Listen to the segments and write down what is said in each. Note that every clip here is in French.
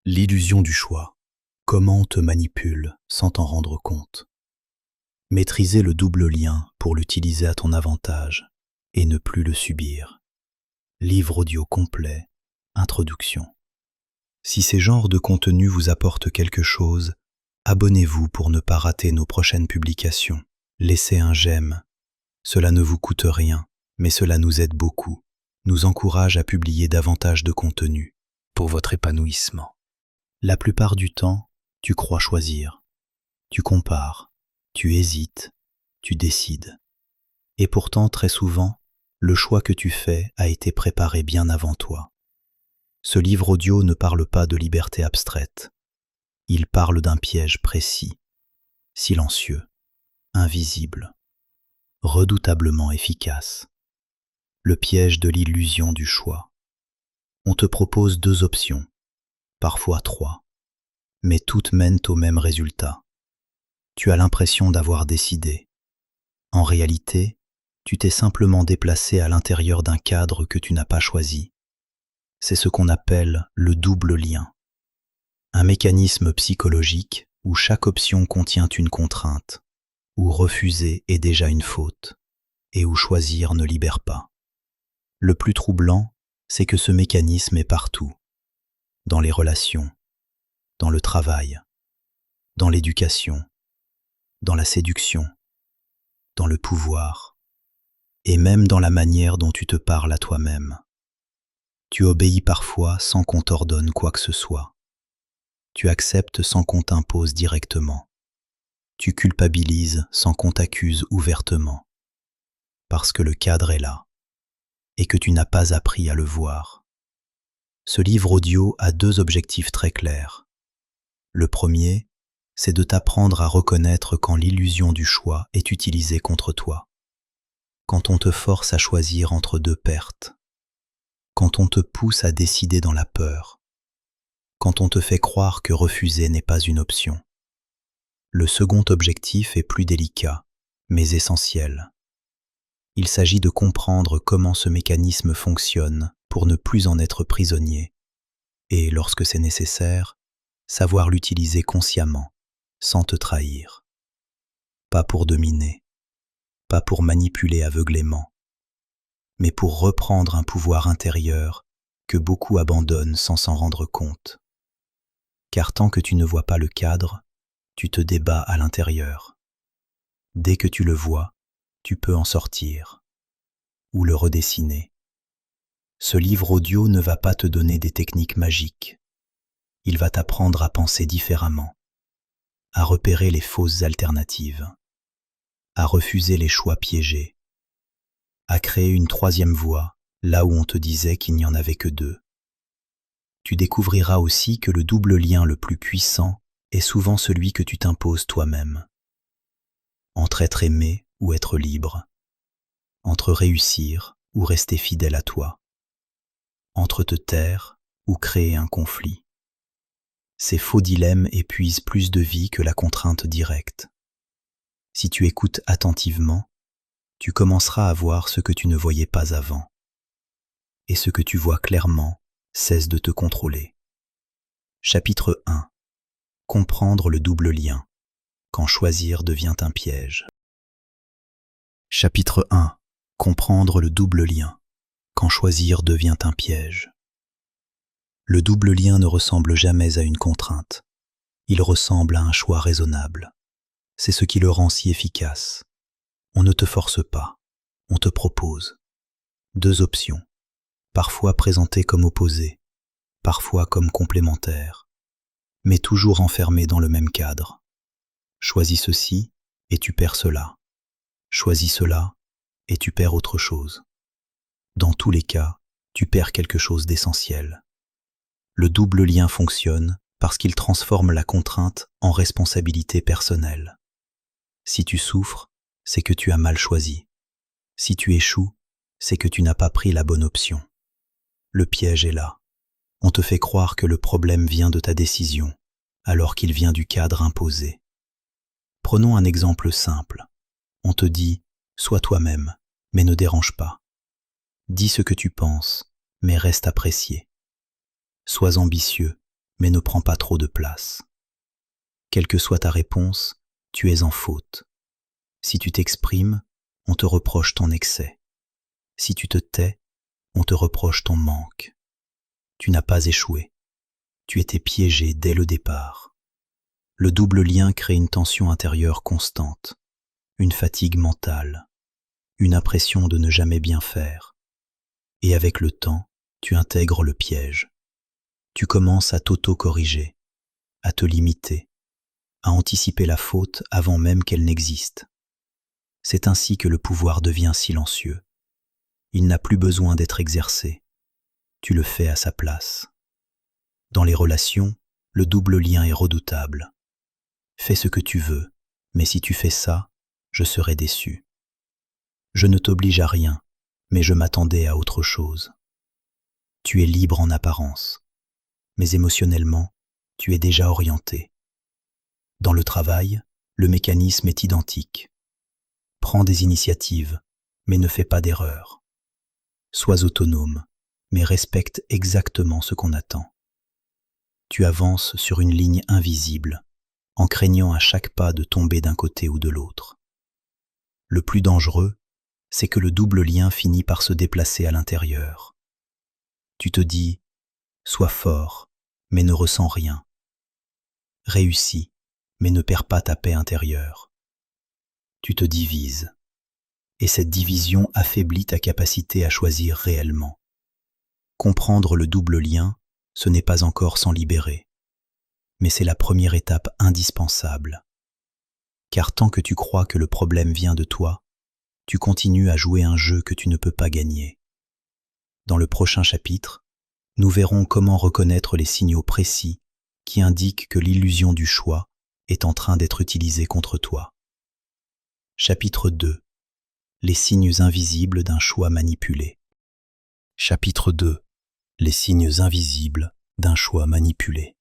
L'illusion du choix. Comment on te manipule sans t'en rendre compte. Maîtriser le double lien pour l'utiliser à ton avantage et ne plus le subir. Livre audio complet. Introduction. Si ces genres de contenus vous apportent quelque chose, abonnez-vous pour ne pas rater nos prochaines publications. Laissez un j'aime. Cela ne vous coûte rien, mais cela nous aide beaucoup, nous encourage à publier davantage de contenu pour votre épanouissement. La plupart du temps, tu crois choisir. Tu compares, tu hésites, tu décides. Et pourtant, très souvent, le choix que tu fais a été préparé bien avant toi. Ce livre audio ne parle pas de liberté abstraite. Il parle d'un piège précis, silencieux, invisible, redoutablement efficace. Le piège de l'illusion du choix. On te propose 2 options, parfois 3, mais toutes mènent au même résultat. Tu as l'impression d'avoir décidé. En réalité, tu t'es simplement déplacé à l'intérieur d'un cadre que tu n'as pas choisi. C'est ce qu'on appelle le double lien. Un mécanisme psychologique où chaque option contient une contrainte, où refuser est déjà une faute, et où choisir ne libère pas. Le plus troublant, c'est que ce mécanisme est partout. Dans les relations, dans le travail, dans l'éducation, dans la séduction, dans le pouvoir, et même dans la manière dont tu te parles à toi-même. Tu obéis parfois sans qu'on t'ordonne quoi que ce soit. Tu acceptes sans qu'on t'impose directement. Tu culpabilises sans qu'on t'accuse ouvertement. Parce que le cadre est là, et que tu n'as pas appris à le voir. Ce livre audio a 2 objectifs très clairs. Le premier, c'est de t'apprendre à reconnaître quand l'illusion du choix est utilisée contre toi. Quand on te force à choisir entre 2 pertes. Quand on te pousse à décider dans la peur. Quand on te fait croire que refuser n'est pas une option. Le second objectif est plus délicat, mais essentiel. Il s'agit de comprendre comment ce mécanisme fonctionne pour ne plus en être prisonnier, et lorsque c'est nécessaire, savoir l'utiliser consciemment, sans te trahir. Pas pour dominer, pas pour manipuler aveuglément, mais pour reprendre un pouvoir intérieur que beaucoup abandonnent sans s'en rendre compte. Car tant que tu ne vois pas le cadre, tu te débats à l'intérieur. Dès que tu le vois, tu peux en sortir, ou le redessiner. Ce livre audio ne va pas te donner des techniques magiques. Il va t'apprendre à penser différemment, à repérer les fausses alternatives, à refuser les choix piégés, à créer une 3e voie là où on te disait qu'il n'y en avait que 2. Tu découvriras aussi que le double lien le plus puissant est souvent celui que tu t'imposes toi-même. Entre être aimé ou être libre, entre réussir ou rester fidèle à toi, entre te taire ou créer un conflit. Ces faux dilemmes épuisent plus de vie que la contrainte directe. Si tu écoutes attentivement, tu commenceras à voir ce que tu ne voyais pas avant. Et ce que tu vois clairement cesse de te contrôler. Chapitre 1. Comprendre le double lien, quand choisir devient un piège. Chapitre 1. Comprendre le double lien, quand choisir devient un piège. Le double lien ne ressemble jamais à une contrainte. Il ressemble à un choix raisonnable. C'est ce qui le rend si efficace. On ne te force pas, on te propose 2 options, parfois présentées comme opposées, parfois comme complémentaires, mais toujours enfermées dans le même cadre. Choisis ceci et tu perds cela. Choisis cela et tu perds autre chose. Dans tous les cas, tu perds quelque chose d'essentiel. Le double lien fonctionne parce qu'il transforme la contrainte en responsabilité personnelle. Si tu souffres, c'est que tu as mal choisi. Si tu échoues, c'est que tu n'as pas pris la bonne option. Le piège est là. On te fait croire que le problème vient de ta décision, alors qu'il vient du cadre imposé. Prenons un exemple simple. On te dit « Sois toi-même, mais ne dérange pas ». Dis ce que tu penses, mais reste apprécié. Sois ambitieux, mais ne prends pas trop de place. Quelle que soit ta réponse, tu es en faute. Si tu t'exprimes, on te reproche ton excès. Si tu te tais, on te reproche ton manque. Tu n'as pas échoué. Tu étais piégé dès le départ. Le double lien crée une tension intérieure constante, une fatigue mentale, une impression de ne jamais bien faire. Et avec le temps, tu intègres le piège. Tu commences à t'auto-corriger, à te limiter, à anticiper la faute avant même qu'elle n'existe. C'est ainsi que le pouvoir devient silencieux. Il n'a plus besoin d'être exercé. Tu le fais à sa place. Dans les relations, le double lien est redoutable. Fais ce que tu veux, mais si tu fais ça, je serai déçu. Je ne t'oblige à rien, mais je m'attendais à autre chose. Tu es libre en apparence, mais émotionnellement, tu es déjà orienté. Dans le travail, le mécanisme est identique. Prends des initiatives, mais ne fais pas d'erreurs. Sois autonome, mais respecte exactement ce qu'on attend. Tu avances sur une ligne invisible, en craignant à chaque pas de tomber d'un côté ou de l'autre. Le plus dangereux, c'est que le double lien finit par se déplacer à l'intérieur. Tu te dis « sois fort, mais ne ressens rien ». Réussis, mais ne perds pas ta paix intérieure. Tu te divises, et cette division affaiblit ta capacité à choisir réellement. Comprendre le double lien, ce n'est pas encore s'en libérer, mais c'est la première étape indispensable. Car tant que tu crois que le problème vient de toi, tu continues à jouer un jeu que tu ne peux pas gagner. Dans le prochain chapitre, nous verrons comment reconnaître les signaux précis qui indiquent que l'illusion du choix est en train d'être utilisée contre toi. Chapitre 2. Les signes invisibles d'un choix manipulé. Chapitre 2. Les signes invisibles d'un choix manipulé.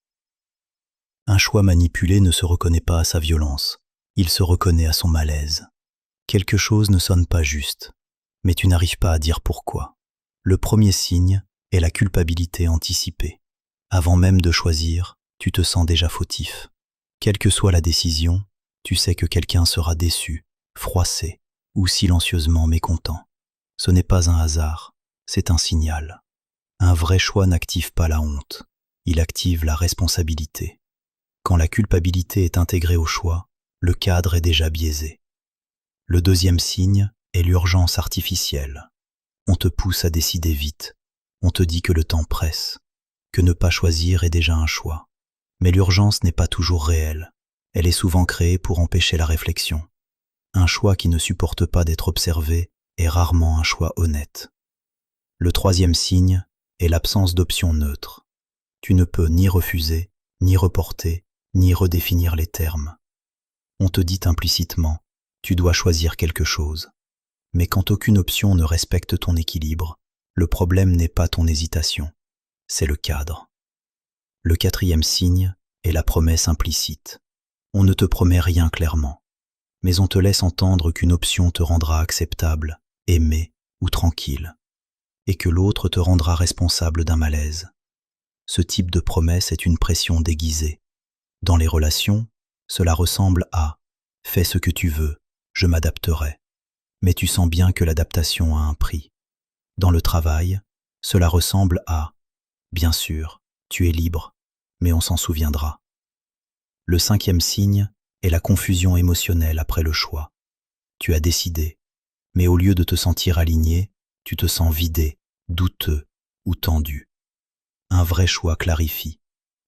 Un choix manipulé ne se reconnaît pas à sa violence, il se reconnaît à son malaise. Quelque chose ne sonne pas juste, mais tu n'arrives pas à dire pourquoi. Le premier signe est la culpabilité anticipée. Avant même de choisir, tu te sens déjà fautif. Quelle que soit la décision, tu sais que quelqu'un sera déçu, froissé ou silencieusement mécontent. Ce n'est pas un hasard, c'est un signal. Un vrai choix n'active pas la honte, il active la responsabilité. Quand la culpabilité est intégrée au choix, le cadre est déjà biaisé. Le deuxième signe est l'urgence artificielle. On te pousse à décider vite, on te dit que le temps presse, que ne pas choisir est déjà un choix. Mais l'urgence n'est pas toujours réelle, elle est souvent créée pour empêcher la réflexion. Un choix qui ne supporte pas d'être observé est rarement un choix honnête. Le troisième signe est l'absence d'option neutre. Tu ne peux ni refuser, ni reporter, ni redéfinir les termes. On te dit implicitement, tu dois choisir quelque chose. Mais quand aucune option ne respecte ton équilibre, le problème n'est pas ton hésitation, c'est le cadre. Le quatrième signe est la promesse implicite. On ne te promet rien clairement, mais on te laisse entendre qu'une option te rendra acceptable, aimé ou tranquille, et que l'autre te rendra responsable d'un malaise. Ce type de promesse est une pression déguisée. Dans les relations, cela ressemble à « fais ce que tu veux, je m'adapterai », mais tu sens bien que l'adaptation a un prix. Dans le travail, cela ressemble à « bien sûr, tu es libre, mais on s'en souviendra ». Le cinquième signe est la confusion émotionnelle après le choix. Tu as décidé, mais au lieu de te sentir aligné, tu te sens vidé, douteux ou tendu. Un vrai choix clarifie.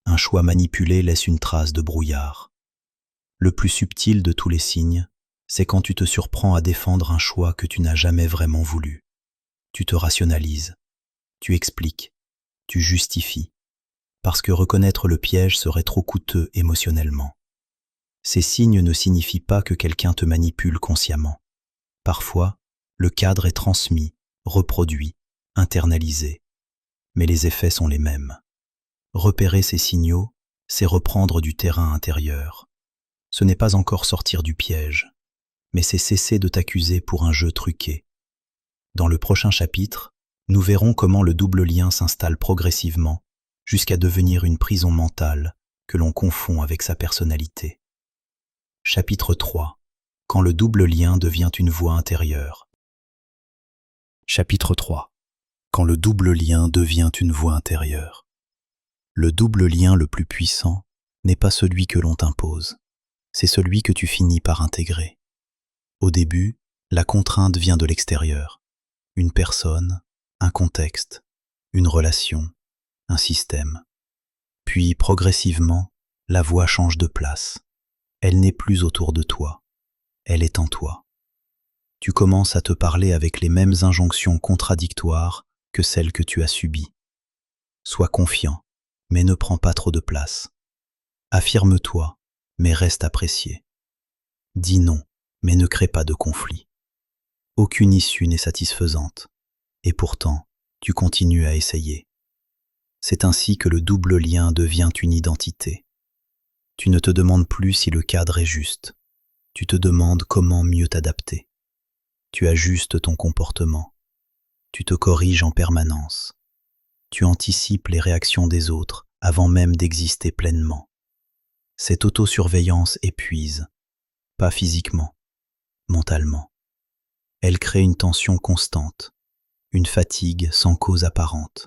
Un choix manipulé laisse une trace de brouillard. Le plus subtil de tous les signes, c'est quand tu te surprends à défendre un choix que tu n'as jamais vraiment voulu. Tu te rationalises, tu expliques, tu justifies, parce que reconnaître le piège serait trop coûteux émotionnellement. Ces signes ne signifient pas que quelqu'un te manipule consciemment. Parfois, le cadre est transmis, reproduit, internalisé, mais les effets sont les mêmes. Repérer ces signaux, c'est reprendre du terrain intérieur. Ce n'est pas encore sortir du piège, mais c'est cesser de t'accuser pour un jeu truqué. Dans le prochain chapitre, nous verrons comment le double lien s'installe progressivement jusqu'à devenir une prison mentale que l'on confond avec sa personnalité. Chapitre 3. Quand le double lien devient une voix intérieure. Chapitre 3. Quand le double lien devient une voix intérieure. Le double lien le plus puissant n'est pas celui que l'on t'impose, c'est celui que tu finis par intégrer. Au début, la contrainte vient de l'extérieur. Une personne, un contexte, une relation, un système. Puis, progressivement, la voix change de place. Elle n'est plus autour de toi, elle est en toi. Tu commences à te parler avec les mêmes injonctions contradictoires que celles que tu as subies. Sois confiant, mais ne prends pas trop de place. Affirme-toi, mais reste apprécié. Dis non, mais ne crée pas de conflit. Aucune issue n'est satisfaisante, et pourtant, tu continues à essayer. C'est ainsi que le double lien devient une identité. Tu ne te demandes plus si le cadre est juste. Tu te demandes comment mieux t'adapter. Tu ajustes ton comportement. Tu te corriges en permanence. Tu anticipes les réactions des autres avant même d'exister pleinement. Cette autosurveillance épuise, pas physiquement, mentalement. Elle crée une tension constante, une fatigue sans cause apparente,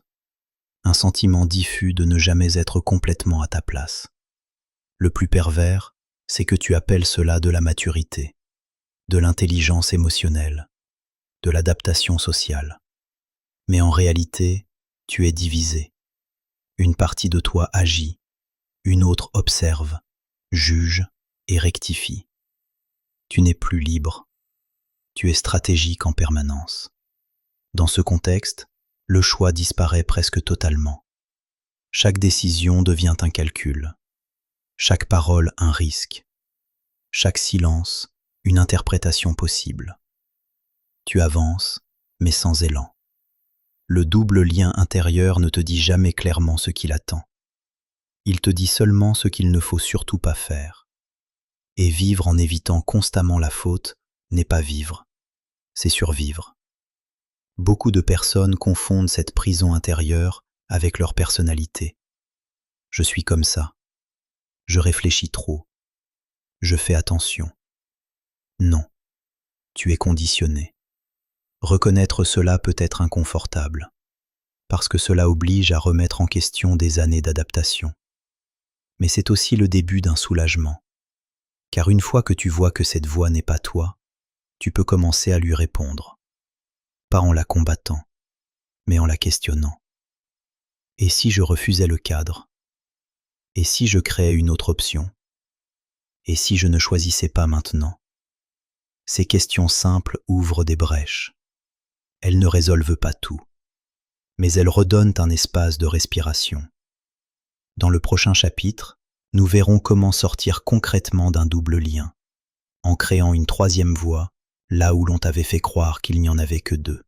un sentiment diffus de ne jamais être complètement à ta place. Le plus pervers, c'est que tu appelles cela de la maturité, de l'intelligence émotionnelle, de l'adaptation sociale. Mais en réalité, tu es divisé. Une partie de toi agit, une autre observe, juge et rectifie. Tu n'es plus libre. Tu es stratégique en permanence. Dans ce contexte, le choix disparaît presque totalement. Chaque décision devient un calcul. Chaque parole un risque. Chaque silence une interprétation possible. Tu avances, mais sans élan. Le double lien intérieur ne te dit jamais clairement ce qu'il attend. Il te dit seulement ce qu'il ne faut surtout pas faire. Et vivre en évitant constamment la faute n'est pas vivre, c'est survivre. Beaucoup de personnes confondent cette prison intérieure avec leur personnalité. Je suis comme ça. Je réfléchis trop. Je fais attention. Non, tu es conditionné. Reconnaître cela peut être inconfortable, parce que cela oblige à remettre en question des années d'adaptation. Mais c'est aussi le début d'un soulagement, car une fois que tu vois que cette voix n'est pas toi, tu peux commencer à lui répondre, pas en la combattant, mais en la questionnant. Et si je refusais le cadre? Et si je créais une autre option? Et si je ne choisissais pas maintenant? Ces questions simples ouvrent des brèches. Elles ne résolvent pas tout, mais elles redonnent un espace de respiration. Dans le prochain chapitre, nous verrons comment sortir concrètement d'un double lien, en créant une troisième voie, là où l'on t'avait fait croire qu'il n'y en avait que deux.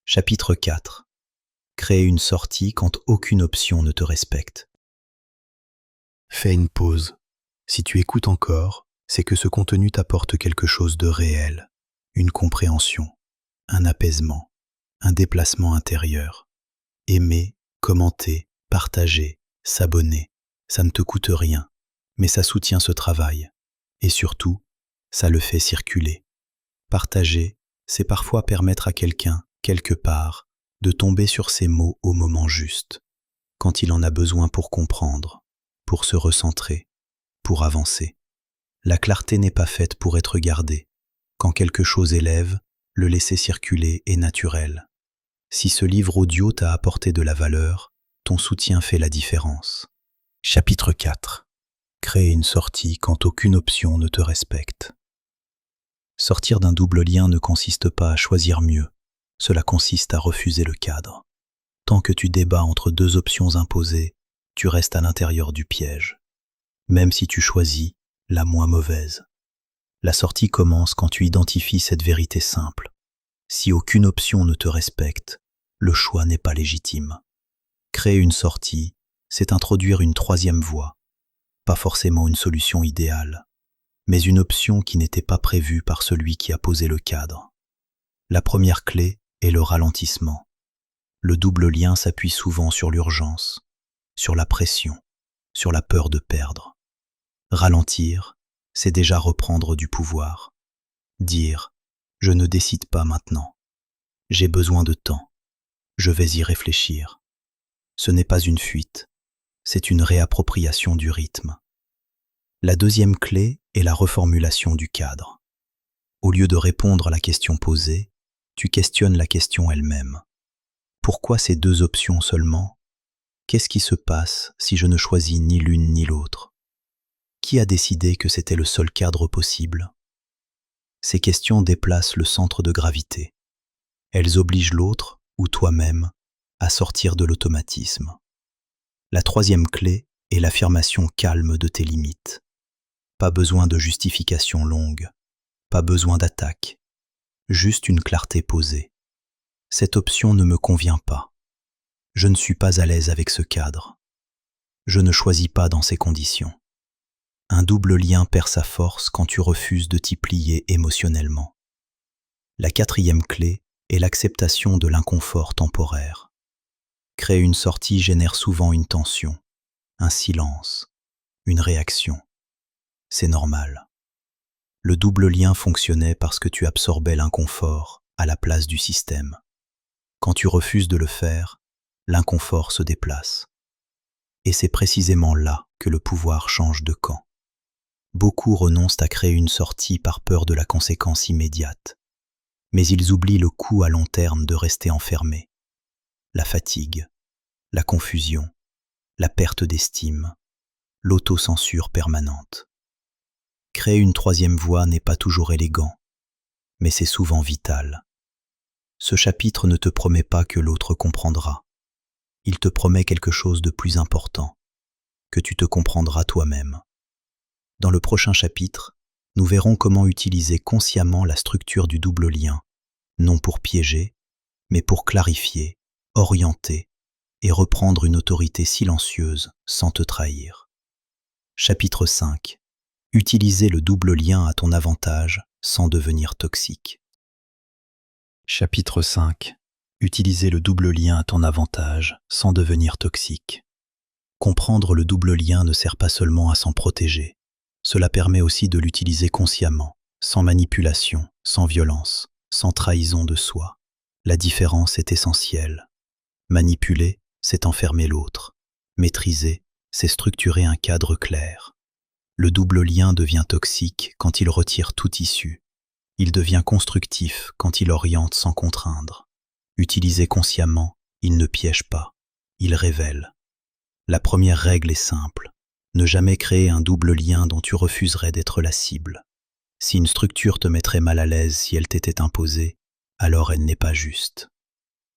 Chapitre 4. Créer une sortie quand aucune option ne te respecte. Fais une pause. Si tu écoutes encore, c'est que ce contenu t'apporte quelque chose de réel, une compréhension, un apaisement, un déplacement intérieur. Aimer, commenter, partager, s'abonner, ça ne te coûte rien, mais ça soutient ce travail. Et surtout, ça le fait circuler. Partager, c'est parfois permettre à quelqu'un, quelque part, de tomber sur ces mots au moment juste, quand il en a besoin pour comprendre, pour se recentrer, pour avancer. La clarté n'est pas faite pour être gardée. Quand quelque chose élève, le laisser circuler est naturel. Si ce livre audio t'a apporté de la valeur, ton soutien fait la différence. Chapitre 4. Créer une sortie quand aucune option ne te respecte. Sortir d'un double lien ne consiste pas à choisir mieux, cela consiste à refuser le cadre. Tant que tu débats entre deux options imposées, tu restes à l'intérieur du piège. Même si tu choisis la moins mauvaise. La sortie commence quand tu identifies cette vérité simple. Si aucune option ne te respecte, le choix n'est pas légitime. Créer une sortie, c'est introduire une troisième voie. Pas forcément une solution idéale, mais une option qui n'était pas prévue par celui qui a posé le cadre. La première clé est le ralentissement. Le double lien s'appuie souvent sur l'urgence. sur la pression, sur la peur de perdre. Ralentir, c'est déjà reprendre du pouvoir. Dire « je ne décide pas maintenant, j'ai besoin de temps, je vais y réfléchir ». Ce n'est pas une fuite, c'est une réappropriation du rythme. La deuxième clé est la reformulation du cadre. Au lieu de répondre à la question posée, tu questionnes la question elle-même. Pourquoi ces deux options seulement ? Qu'est-ce qui se passe si je ne choisis ni l'une ni l'autre ? Qui a décidé que c'était le seul cadre possible ? Ces questions déplacent le centre de gravité. Elles obligent l'autre, ou toi-même, à sortir de l'automatisme. La troisième clé est l'affirmation calme de tes limites. Pas besoin de justification longue, pas besoin d'attaque, juste une clarté posée. Cette option ne me convient pas. Je ne suis pas à l'aise avec ce cadre. Je ne choisis pas dans ces conditions. Un double lien perd sa force quand tu refuses de t'y plier émotionnellement. La quatrième clé est l'acceptation de l'inconfort temporaire. Créer une sortie génère souvent une tension, un silence, une réaction. C'est normal. Le double lien fonctionnait parce que tu absorbais l'inconfort à la place du système. Quand tu refuses de le faire, l'inconfort se déplace. Et c'est précisément là que le pouvoir change de camp. Beaucoup renoncent à créer une sortie par peur de la conséquence immédiate. Mais ils oublient le coût à long terme de rester enfermés. La fatigue, la confusion, la perte d'estime, l'autocensure permanente. Créer une troisième voie n'est pas toujours élégant, mais c'est souvent vital. Ce chapitre ne te promet pas que l'autre comprendra. Il te promet quelque chose de plus important, que tu te comprendras toi-même. Dans le prochain chapitre, nous verrons comment utiliser consciemment la structure du double lien, non pour piéger, mais pour clarifier, orienter et reprendre une autorité silencieuse sans te trahir. Chapitre 5. Utiliser le double lien à ton avantage sans devenir toxique. Chapitre 5. Utiliser le double lien à ton avantage sans devenir toxique. Comprendre le double lien ne sert pas seulement à s'en protéger. Cela permet aussi de l'utiliser consciemment, sans manipulation, sans violence, sans trahison de soi. La différence est essentielle. Manipuler, c'est enfermer l'autre. Maîtriser, c'est structurer un cadre clair. Le double lien devient toxique quand il retire toute issue. Il devient constructif quand il oriente sans contraindre. Utilisé consciemment, il ne piège pas, il révèle. La première règle est simple. Ne jamais créer un double lien dont tu refuserais d'être la cible. Si une structure te mettrait mal à l'aise si elle t'était imposée, alors elle n'est pas juste.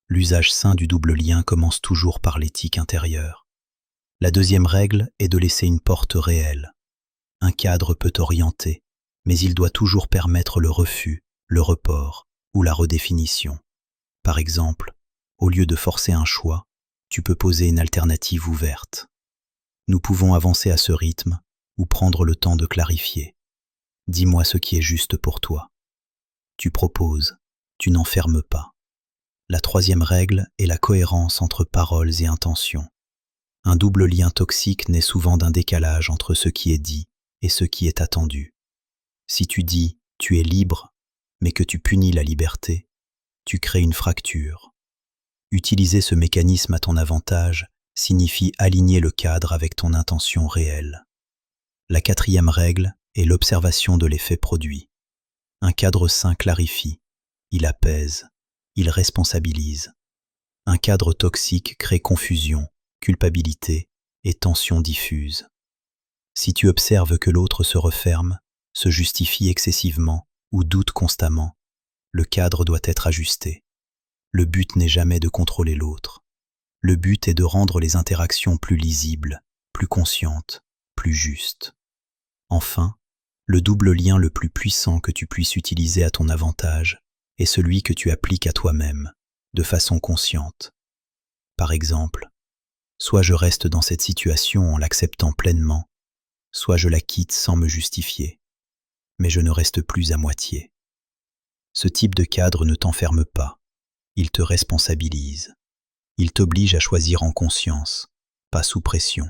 L'usage sain du double lien commence toujours par l'éthique intérieure. La deuxième règle est de laisser une porte réelle. Un cadre peut orienter, mais il doit toujours permettre le refus, le report ou la redéfinition. Par exemple, au lieu de forcer un choix, tu peux poser une alternative ouverte. Nous pouvons avancer à ce rythme ou prendre le temps de clarifier. Dis-moi ce qui est juste pour toi. Tu proposes, tu n'enfermes pas. La troisième règle est la cohérence entre paroles et intentions. Un double lien toxique naît souvent d'un décalage entre ce qui est dit et ce qui est attendu. Si tu dis « tu es libre » mais que tu punis la liberté, tu crées une fracture. Utiliser ce mécanisme à ton avantage signifie aligner le cadre avec ton intention réelle. La quatrième règle est l'observation de l'effet produit. Un cadre sain clarifie, il apaise, il responsabilise. Un cadre toxique crée confusion, culpabilité et tension diffuse. Si tu observes que l'autre se referme, se justifie excessivement ou doute constamment, le cadre doit être ajusté. Le but n'est jamais de contrôler l'autre. Le but est de rendre les interactions plus lisibles, plus conscientes, plus justes. Enfin, le double lien le plus puissant que tu puisses utiliser à ton avantage est celui que tu appliques à toi-même, de façon consciente. Par exemple, soit je reste dans cette situation en l'acceptant pleinement, soit je la quitte sans me justifier, mais je ne reste plus à moitié. Ce type de cadre ne t'enferme pas, il te responsabilise. Il t'oblige à choisir en conscience, pas sous pression.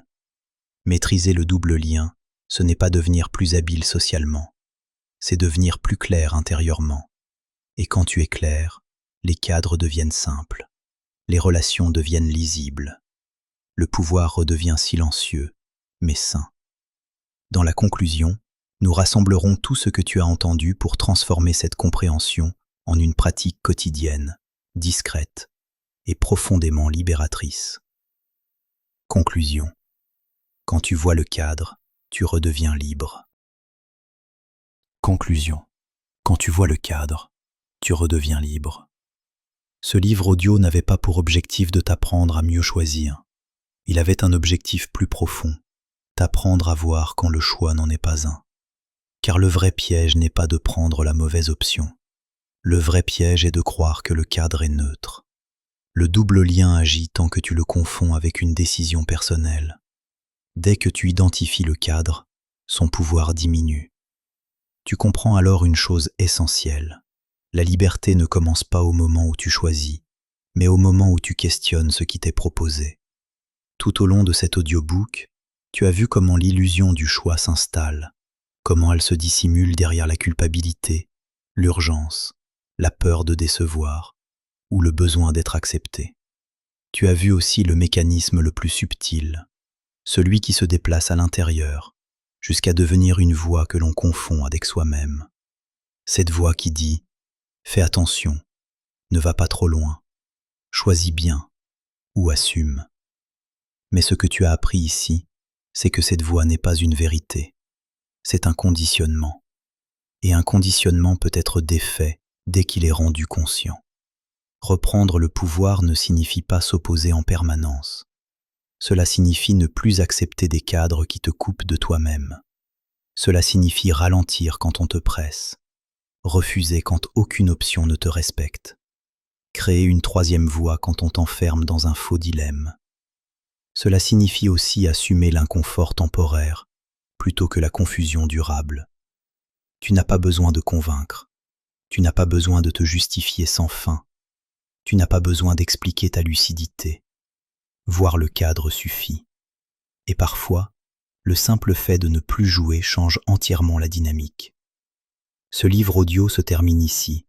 Maîtriser le double lien, ce n'est pas devenir plus habile socialement, c'est devenir plus clair intérieurement. Et quand tu es clair, les cadres deviennent simples, les relations deviennent lisibles, le pouvoir redevient silencieux, mais sain. Dans la conclusion, nous rassemblerons tout ce que tu as entendu pour transformer cette compréhension en une pratique quotidienne, discrète et profondément libératrice. Conclusion. Quand tu vois le cadre, tu redeviens libre. Conclusion. Quand tu vois le cadre, tu redeviens libre. Ce livre audio n'avait pas pour objectif de t'apprendre à mieux choisir. Il avait un objectif plus profond, t'apprendre à voir quand le choix n'en est pas un. Car le vrai piège n'est pas de prendre la mauvaise option. Le vrai piège est de croire que le cadre est neutre. Le double lien agit tant que tu le confonds avec une décision personnelle. Dès que tu identifies le cadre, son pouvoir diminue. Tu comprends alors une chose essentielle. La liberté ne commence pas au moment où tu choisis, mais au moment où tu questionnes ce qui t'est proposé. Tout au long de cet audiobook, tu as vu comment l'illusion du choix s'installe, comment elle se dissimule derrière la culpabilité, l'urgence, la peur de décevoir ou le besoin d'être accepté. Tu as vu aussi le mécanisme le plus subtil, celui qui se déplace à l'intérieur, jusqu'à devenir une voix que l'on confond avec soi-même. Cette voix qui dit « Fais attention, ne va pas trop loin, choisis bien ou assume ». Mais ce que tu as appris ici, c'est que cette voix n'est pas une vérité, c'est un conditionnement. Et un conditionnement peut être défait dès qu'il est rendu conscient. Reprendre le pouvoir ne signifie pas s'opposer en permanence. Cela signifie ne plus accepter des cadres qui te coupent de toi-même. Cela signifie ralentir quand on te presse, refuser quand aucune option ne te respecte, créer une troisième voie quand on t'enferme dans un faux dilemme. Cela signifie aussi assumer l'inconfort temporaire plutôt que la confusion durable. Tu n'as pas besoin de convaincre, tu n'as pas besoin de te justifier sans fin, tu n'as pas besoin d'expliquer ta lucidité. Voir le cadre suffit. Et parfois, le simple fait de ne plus jouer change entièrement la dynamique. Ce livre audio se termine ici,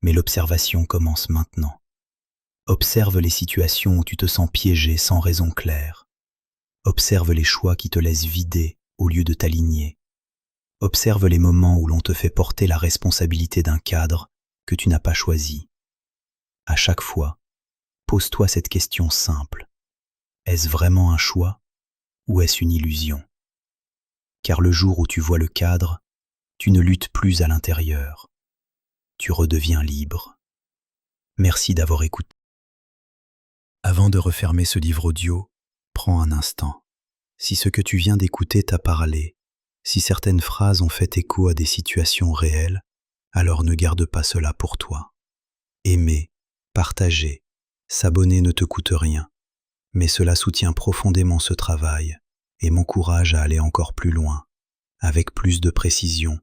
mais l'observation commence maintenant. Observe les situations où tu te sens piégé sans raison claire. Observe les choix qui te laissent vider au lieu de t'aligner. Observe les moments où l'on te fait porter la responsabilité d'un cadre que tu n'as pas choisi. À chaque fois, pose-toi cette question simple. Est-ce vraiment un choix ou est-ce une illusion? Car le jour où tu vois le cadre, tu ne luttes plus à l'intérieur. Tu redeviens libre. Merci d'avoir écouté. Avant de refermer ce livre audio, prends un instant. Si ce que tu viens d'écouter t'a parlé, si certaines phrases ont fait écho à des situations réelles, alors ne garde pas cela pour toi. Aimer, partager, s'abonner ne te coûte rien, mais cela soutient profondément ce travail et m'encourage à aller encore plus loin, avec plus de précision,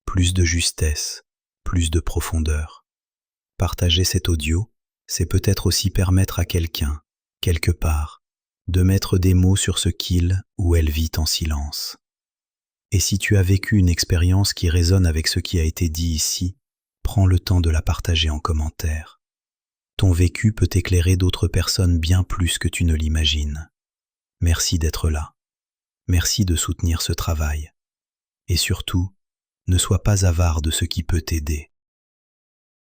plus de justesse, plus de profondeur. Partager cet audio, c'est peut-être aussi permettre à quelqu'un, quelque part, de mettre des mots sur ce qu'il ou elle vit en silence. Et si tu as vécu une expérience qui résonne avec ce qui a été dit ici, prends le temps de la partager en commentaire. Ton vécu peut éclairer d'autres personnes bien plus que tu ne l'imagines. Merci d'être là. Merci de soutenir ce travail. Et surtout, ne sois pas avare de ce qui peut t'aider.